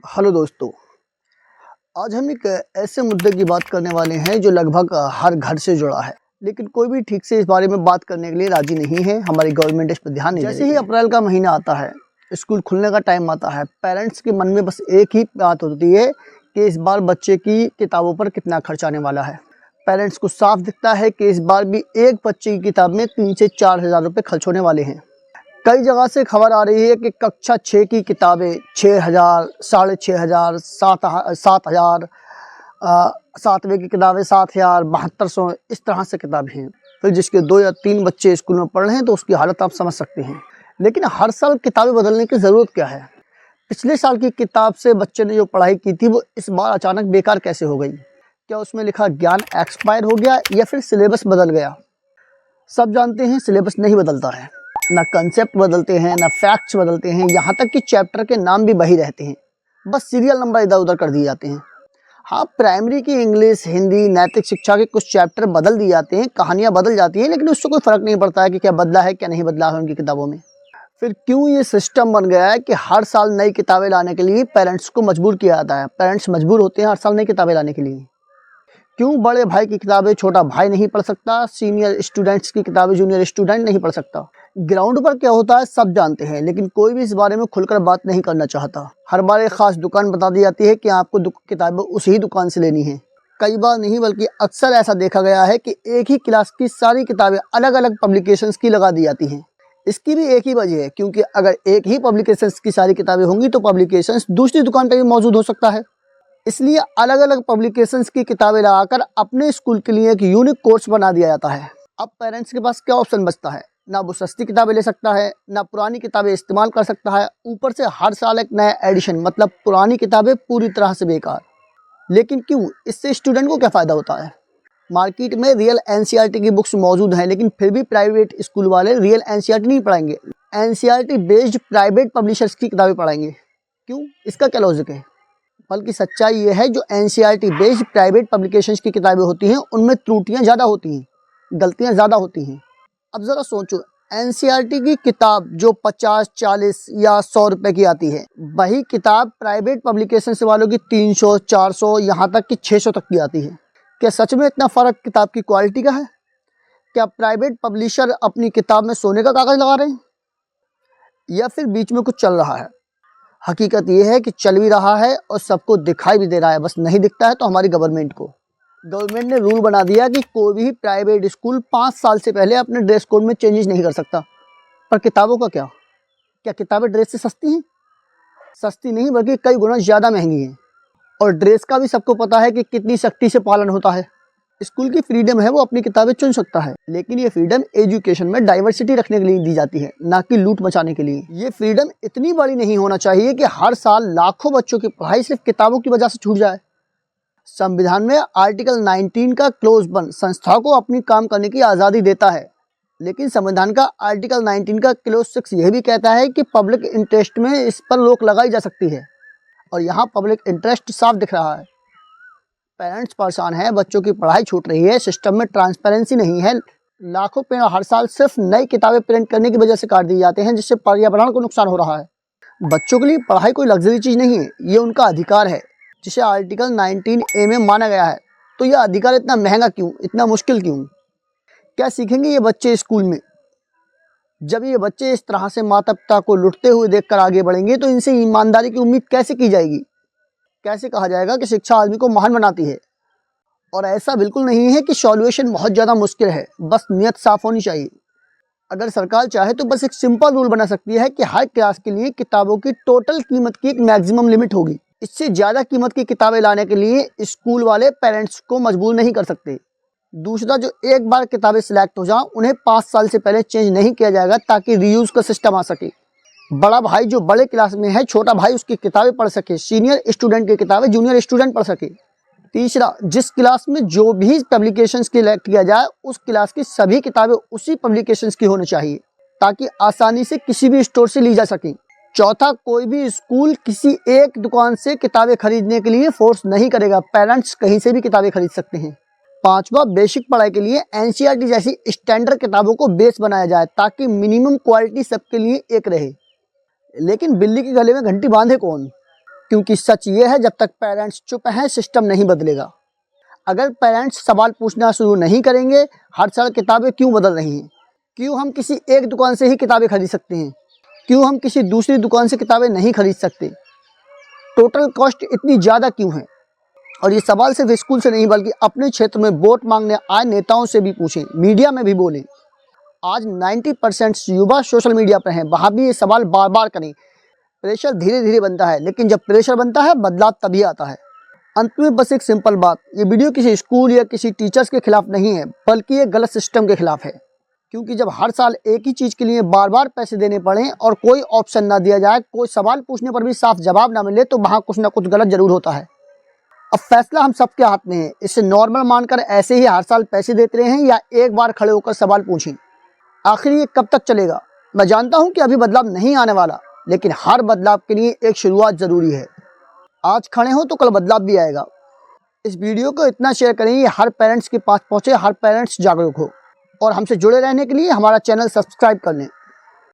Hello दोस्तों, आज हम एक ऐसे मुद्दे की बात करने वाले हैं जो लगभग हर घर से जुड़ा है, लेकिन कोई भी ठीक से इस बारे में बात करने के लिए राजी नहीं है। हमारी गवर्नमेंट इस पर ध्यान नहीं दे रही है। जैसे ही अप्रैल का महीना आता है, स्कूल खुलने का टाइम आता है, पेरेंट्स के मन में बस एक ही बात होती है कि इस बार बच्चे की किताबों पर कितना खर्च आने वाला है। पेरेंट्स को साफ दिखता है कि इस बार भी एक बच्चे की किताब में 3 से 4 हज़ार रुपये खर्च होने वाले हैं। कई जगह से खबर आ रही है कि कक्षा 6 की किताबें 6,000, 6,500, 7,000, 7वीं की किताबें 7,000, 7,200 इस तरह से किताबें हैं। फिर जिसके 2 या 3 बच्चे स्कूल में पढ़ रहे हैं तो उसकी हालत आप समझ सकते हैं। लेकिन हर साल किताबें बदलने की ज़रूरत क्या है? पिछले साल की किताब से बच्चे ने जो पढ़ाई की थी वो इस बार अचानक बेकार कैसे हो गई? क्या उसमें लिखा ज्ञान एक्सपायर हो गया या फिर सिलेबस बदल गया? सब जानते हैं सिलेबस नहीं बदलता है, ना कंसेप्ट बदलते हैं, ना फैक्ट्स बदलते हैं, यहाँ तक कि चैप्टर के नाम भी वही रहते हैं, बस सीरियल नंबर इधर उधर कर दिए जाते हैं। हाँ, प्राइमरी की इंग्लिश, हिंदी, नैतिक शिक्षा के कुछ चैप्टर बदल दिए जाते हैं, कहानियाँ बदल जाती हैं, लेकिन उससे कोई फ़र्क नहीं पड़ता है कि क्या बदला है क्या नहीं बदला है उनकी किताबों में। फिर क्यों ये सिस्टम बन गया है कि हर साल नई किताबें लाने के लिए पेरेंट्स को मजबूर किया जाता है? पेरेंट्स मजबूर होते हैं हर साल नई किताबें लाने के लिए। क्यों बड़े भाई की किताबें छोटा भाई नहीं पढ़ सकता, सीनियर स्टूडेंट्स की किताबें जूनियर स्टूडेंट नहीं पढ़ सकता? ग्राउंड पर क्या होता है सब जानते हैं, लेकिन कोई भी इस बारे में खुलकर बात नहीं करना चाहता। हर बार एक खास दुकान बता दी जाती है कि आपको किताबें उसी दुकान से लेनी है। कई बार नहीं बल्कि अक्सर ऐसा देखा गया है कि एक ही क्लास की सारी किताबें अलग अलग पब्लिकेशंस की लगा दी जाती हैं। इसकी भी एक ही वजह है, क्योंकि अगर एक ही पब्लिकेशंस की सारी किताबें होंगी तो पब्लिकेशंस दूसरी दुकान पर भी मौजूद हो सकता है। इसलिए अलग अलग पब्लिकेशंस की किताबें लगाकर अपने स्कूल के लिए एक यूनिक कोर्स बना दिया जाता है। अब पेरेंट्स के पास क्या ऑप्शन बचता है? ना वो सस्ती किताबें ले सकता है, ना पुरानी किताबें इस्तेमाल कर सकता है, ऊपर से हर साल एक नया एडिशन, मतलब पुरानी किताबें पूरी तरह से बेकार। लेकिन क्यों? इससे स्टूडेंट को क्या फ़ायदा होता है? मार्केट में रियल एनसीईआरटी की बुक्स मौजूद हैं, लेकिन फिर भी प्राइवेट स्कूल वाले रियल एनसीईआरटी नहीं पढ़ाएंगे, एनसीईआरटी बेस्ड प्राइवेट पब्लिशर्स की किताबें पढ़ाएंगे। क्यों? इसका क्या लॉजिक है? बल्कि सच्चाई ये है, जो एनसीईआरटी बेस्ड प्राइवेट पब्लिकेशंस की किताबें होती हैं उनमें त्रुटियां ज़्यादा होती हैं, गलतियां ज़्यादा होती हैं। अब ज़रा सोचो, एनसीईआरटी की किताब जो 50, 40 या 100 रुपए की आती है, वही किताब प्राइवेट पब्लिकेशंस वालों की 300, 400, यहाँ तक कि 600 तक की आती है। क्या सच में इतना फ़र्क किताब की क्वालिटी का है? क्या प्राइवेट पब्लिशर अपनी किताब में सोने का कागज़ लगा रहे हैं, या फिर बीच में कुछ चल रहा है? हकीकत ये है कि चल भी रहा है और सबको दिखाई भी दे रहा है, बस नहीं दिखता है तो हमारी गवर्नमेंट को। गवर्नमेंट ने रूल बना दिया कि कोई भी प्राइवेट स्कूल 5 साल से पहले अपने ड्रेस कोड में चेंजेस नहीं कर सकता। पर किताबों का क्या? क्या किताबें ड्रेस से सस्ती हैं? सस्ती नहीं, बल्कि कई गुना ज़्यादा महंगी हैं। और ड्रेस का भी सबको पता है कि कितनी सख्ती से पालन होता है। स्कूल की फ्रीडम है, वो अपनी किताबें चुन सकता है, लेकिन ये फ्रीडम एजुकेशन में डाइवर्सिटी रखने के लिए दी जाती है, ना कि लूट मचाने के लिए। ये फ्रीडम इतनी बड़ी नहीं होना चाहिए कि हर साल लाखों बच्चों की पढ़ाई सिर्फ किताबों की वजह से छूट जाए। संविधान में आर्टिकल 19 का क्लोज 1 संस्था को अपनी काम करने की आज़ादी देता है, लेकिन संविधान का आर्टिकल 19 का क्लोज 6 यह भी कहता है कि पब्लिक इंटरेस्ट में इस पर रोक लगाई जा सकती है। और यहाँ पब्लिक इंटरेस्ट साफ दिख रहा है। पेरेंट्स परेशान हैं, बच्चों की पढ़ाई छूट रही है, सिस्टम में ट्रांसपेरेंसी नहीं है। लाखों पेड़ हर साल सिर्फ नई किताबें प्रिंट करने की वजह से काट दिए जाते हैं, जिससे पर्यावरण को नुकसान हो रहा है। बच्चों के लिए पढ़ाई कोई लग्जरी चीज़ नहीं है, ये उनका अधिकार है, जिसे आर्टिकल 19A में माना गया है। तो यह अधिकार इतना महंगा क्यों, इतना मुश्किल क्यों? क्या सीखेंगे ये बच्चे स्कूल में? जब ये बच्चे इस तरह से माता पिता को लुटते हुए देखकर आगे बढ़ेंगे तो इनसे ईमानदारी की उम्मीद कैसे की जाएगी? कैसे कहा जाएगा कि शिक्षा आदमी को महान बनाती है? और ऐसा बिल्कुल नहीं है कि सॉल्यूशन बहुत ज़्यादा मुश्किल है, बस नियत साफ होनी चाहिए। अगर सरकार चाहे तो बस एक सिंपल रूल बना सकती है कि हर क्लास के लिए किताबों की टोटल कीमत की एक मैक्सिमम लिमिट होगी। इससे ज़्यादा कीमत की किताबें लाने के लिए स्कूल वाले पेरेंट्स को मजबूर नहीं कर सकते। दूसरा, जो एक बार किताबें सिलेक्ट हो जाएं उन्हें 5 साल से पहले चेंज नहीं किया जाएगा, ताकि रीयूज़ का सिस्टम आ सके। बड़ा भाई जो बड़े क्लास में है, छोटा भाई उसकी किताबें पढ़ सके, सीनियर स्टूडेंट की किताबें जूनियर स्टूडेंट पढ़ सके। तीसरा, जिस क्लास में जो भी पब्लिकेशंस सिलेक्ट किया जाए उस क्लास की सभी किताबें उसी पब्लिकेशंस की होनी चाहिए, ताकि आसानी से किसी भी स्टोर से ली जा सकें। चौथा, कोई भी स्कूल किसी एक दुकान से किताबें खरीदने के लिए फोर्स नहीं करेगा, पेरेंट्स कहीं से भी किताबें खरीद सकते हैं। पांचवा, बेसिक पढ़ाई के लिए एनसीईआरटी जैसी स्टैंडर्ड किताबों को बेस बनाया जाए, ताकि मिनिमम क्वालिटी सबके लिए एक रहे। लेकिन बिल्ली के गले में घंटी बांधे कौन? क्योंकि सच ये है, जब तक पेरेंट्स चुप हैं सिस्टम नहीं बदलेगा। अगर पेरेंट्स सवाल पूछना शुरू नहीं करेंगे, हर साल किताबें क्यों बदल रही हैं, क्यों हम किसी एक दुकान से ही किताबें खरीद सकते हैं, क्यों हम किसी दूसरी दुकान से किताबें नहीं खरीद सकते, टोटल कॉस्ट इतनी ज़्यादा क्यों है। और ये सवाल सिर्फ स्कूल से नहीं बल्कि अपने क्षेत्र में वोट मांगने आए नेताओं से भी पूछें, मीडिया में भी बोलें। आज 90% युवा सोशल मीडिया पर हैं, वहाँ भी ये सवाल बार बार करें। प्रेशर धीरे धीरे बनता है, लेकिन जब प्रेशर बनता है बदलाव तभी आता है। अंत में बस एक सिंपल बात, ये वीडियो किसी स्कूल या किसी टीचर्स के खिलाफ नहीं है, बल्कि एक गलत सिस्टम के खिलाफ है। क्योंकि जब हर साल एक ही चीज़ के लिए बार बार पैसे देने पड़े और कोई ऑप्शन ना दिया जाए, कोई सवाल पूछने पर भी साफ जवाब ना मिले, तो वहाँ कुछ ना कुछ गलत जरूर होता है। अब फैसला हम सबके हाथ में है। इसे नॉर्मल मानकर ऐसे ही हर साल पैसे देते रहे हैं या एक बार खड़े होकर सवाल पूछें। आखिर ये कब तक चलेगा? मैं जानता हूँ कि अभी बदलाव नहीं आने वाला, लेकिन हर बदलाव के लिए एक शुरुआत जरूरी है। आज खड़े हो तो कल बदलाव भी आएगा। इस वीडियो को इतना शेयर करें कि हर पेरेंट्स के पास पहुँचे, हर पेरेंट्स जागरूक हो। और हमसे जुड़े रहने के लिए हमारा चैनल सब्सक्राइब कर लें।